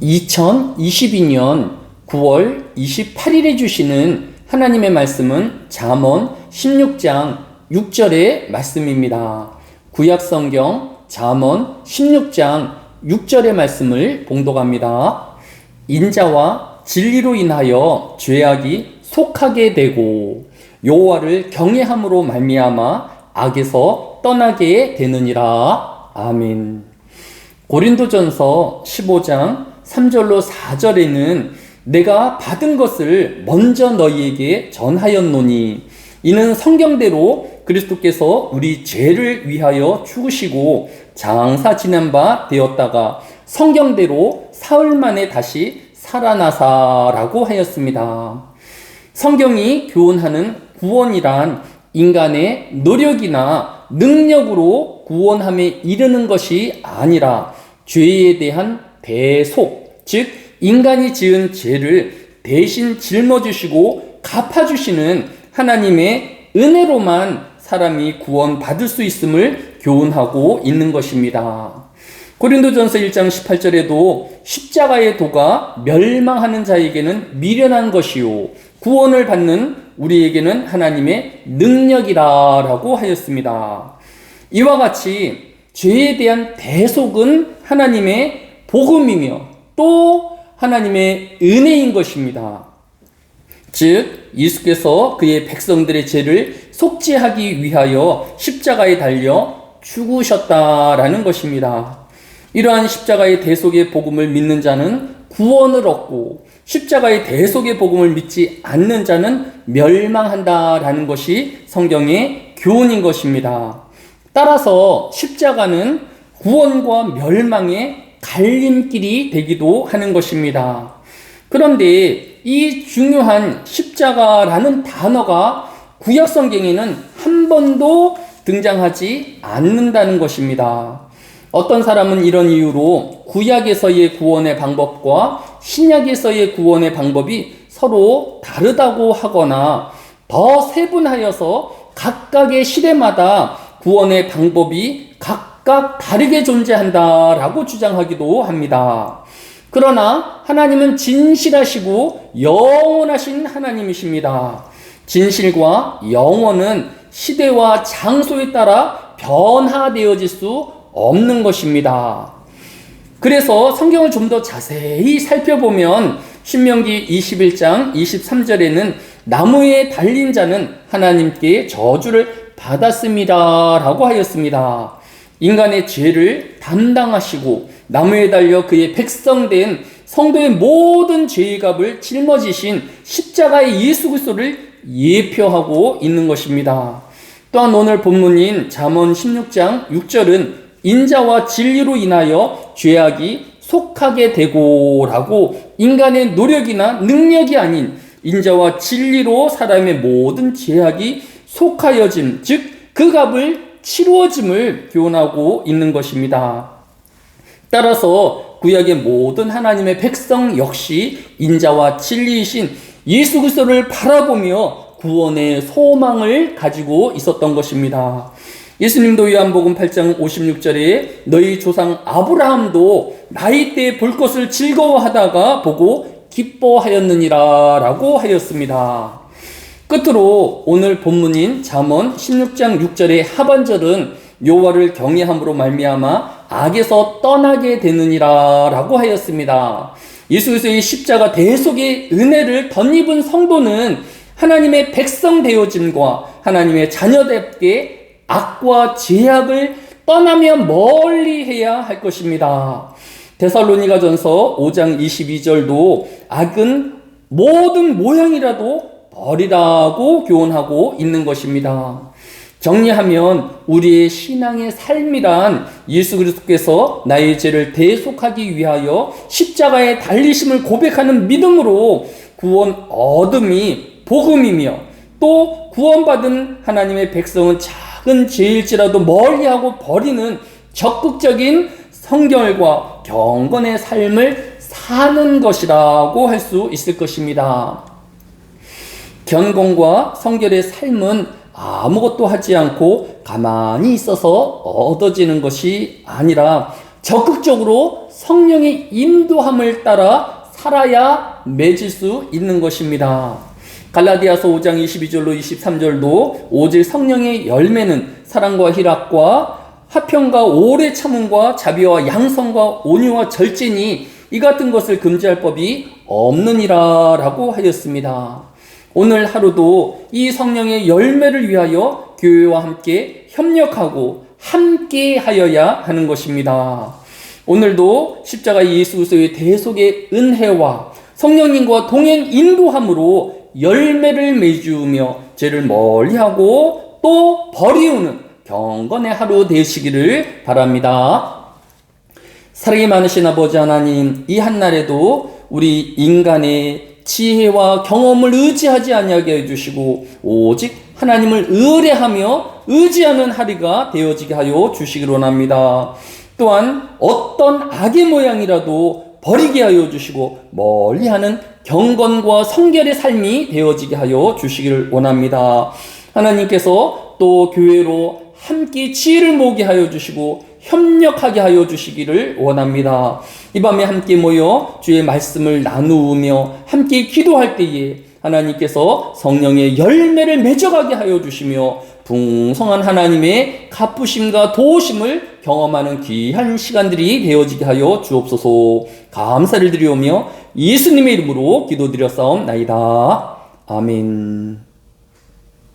2022년 9월 28일에 주시는 하나님의 말씀은 잠언 16장 6절의 말씀입니다. 구약성경 잠언 16장 6절의 말씀을 봉독합니다. 인자와 진리로 인하여 죄악이 속하게 되고 여호와를 경외함으로 말미암아 악에서 떠나게 되느니라. 아멘. 고린도전서 15장 3절로 4절에는 내가 받은 것을 먼저 너희에게 전하였노니 이는 성경대로 그리스도께서 우리 죄를 위하여 죽으시고 장사 지낸 바 되었다가 성경대로 사흘 만에 다시 살아나사라고 하였습니다. 성경이 교훈하는 구원이란 인간의 노력이나 능력으로 구원함에 이르는 것이 아니라 죄에 대한 대속, 즉 인간이 지은 죄를 대신 짊어주시고 갚아주시는 하나님의 은혜로만 사람이 구원받을 수 있음을 교훈하고 있는 것입니다. 고린도전서 1장 18절에도 십자가의 도가 멸망하는 자에게는 미련한 것이요 구원을 받는 우리에게는 하나님의 능력이라고 하였습니다. 이와 같이 죄에 대한 대속은 하나님의 복음이며 또 하나님의 은혜인 것입니다. 즉 예수께서 그의 백성들의 죄를 속죄하기 위하여 십자가에 달려 죽으셨다라는 것입니다. 이러한 십자가의 대속의 복음을 믿는 자는 구원을 얻고 십자가의 대속의 복음을 믿지 않는 자는 멸망한다라는 것이 성경의 교훈인 것입니다. 따라서 십자가는 구원과 멸망의 갈림길이 되기도 하는 것입니다. 그런데 이 중요한 십자가라는 단어가 구약 성경에는 한 번도 등장하지 않는다는 것입니다. 어떤 사람은 이런 이유로 구약에서의 구원의 방법과 신약에서의 구원의 방법이 서로 다르다고 하거나 더 세분하여서 각각의 시대마다 구원의 방법이 각각 다르게 존재한다라고 주장하기도 합니다. 그러나 하나님은 진실하시고 영원하신 하나님이십니다. 진실과 영원은 시대와 장소에 따라 변화되어질 수 없는 것입니다. 그래서 성경을 좀 더 자세히 살펴보면 신명기 21장 23절에는 나무에 달린 자는 하나님께 저주를 받았습니다 라고 하였습니다. 인간의 죄를 담당하시고 나무에 달려 그의 백성된 성도의 모든 죄의 값을 짊어지신 십자가의 예수 그리스도를 예표하고 있는 것입니다. 또한 오늘 본문인 잠언 16장 6절은 인자와 진리로 인하여 죄악이 속하게 되고 라고 인간의 노력이나 능력이 아닌 인자와 진리로 사람의 모든 죄악이 속하여짐, 즉 그 값을 치루어짐을 교훈하고 있는 것입니다. 따라서 구약의 모든 하나님의 백성 역시 인자와 진리이신 예수 그리스도를 바라보며 구원의 소망을 가지고 있었던 것입니다. 예수님도 요한복음 8장 56절에 너희 조상 아브라함도 나이 때 볼 것을 즐거워하다가 보고 기뻐하였느니라 라고 하였습니다. 끝으로 오늘 본문인 잠언 16장 6절의 하반절은 여호와를 경외함으로 말미암아 악에서 떠나게 되느니라 라고 하였습니다. 예수 그리스도의 십자가 대속의 은혜를 덧입은 성도는 하나님의 백성 되어짐과 하나님의 자녀답게 악과 죄악을 떠나며 멀리 해야 할 것입니다. 데살로니가전서 5장 22절도 악은 모든 모양이라도 버리라고 교훈하고 있는 것입니다. 정리하면 우리의 신앙의 삶이란 예수 그리스도께서 나의 죄를 대속하기 위하여 십자가에 달리심을 고백하는 믿음으로 구원 얻음이 복음이며 또 구원받은 하나님의 백성은 작은 죄일지라도 멀리하고 버리는 적극적인 성결과 경건의 삶을 사는 것이라고 할 수 있을 것입니다. 경건과 성결의 삶은 아무것도 하지 않고 가만히 있어서 얻어지는 것이 아니라 적극적으로 성령의 인도함을 따라 살아야 맺을 수 있는 것입니다. 갈라디아서 5장 22절로 23절도 오직 성령의 열매는 사랑과 희락과 화평과 오래 참음과 자비와 양성과 온유와 절제니 이 같은 것을 금지할 법이 없느니라 라고 하였습니다. 오늘 하루도 이 성령의 열매를 위하여 교회와 함께 협력하고 함께 하여야 하는 것입니다. 오늘도 십자가 예수 그리스도의 대속의 은혜와 성령님과 동행 인도함으로 열매를 맺으며 죄를 멀리하고 또 버리우는 경건의 하루 되시기를 바랍니다. 사랑이 많으신 아버지 하나님, 이 한날에도 우리 인간의 지혜와 경험을 의지하지 아니하게 해주시고 오직 하나님을 의뢰하며 의지하는 하루가 되어지게 하여 주시기를 원합니다. 또한 어떤 악의 모양이라도 버리게 하여 주시고 멀리하는 경건과 성결의 삶이 되어지게 하여 주시기를 원합니다. 하나님께서 또 교회로 함께 지혜를 모으게 하여 주시고 협력하게 하여 주시기를 원합니다. 이 밤에 함께 모여 주의 말씀을 나누며 함께 기도할 때에 하나님께서 성령의 열매를 맺어가게 하여 주시며 풍성한 하나님의 갚으심과 도우심을 경험하는 귀한 시간들이 되어지게 하여 주옵소서. 감사를 드리오며 예수님의 이름으로 기도드렸사옵나이다. 아멘.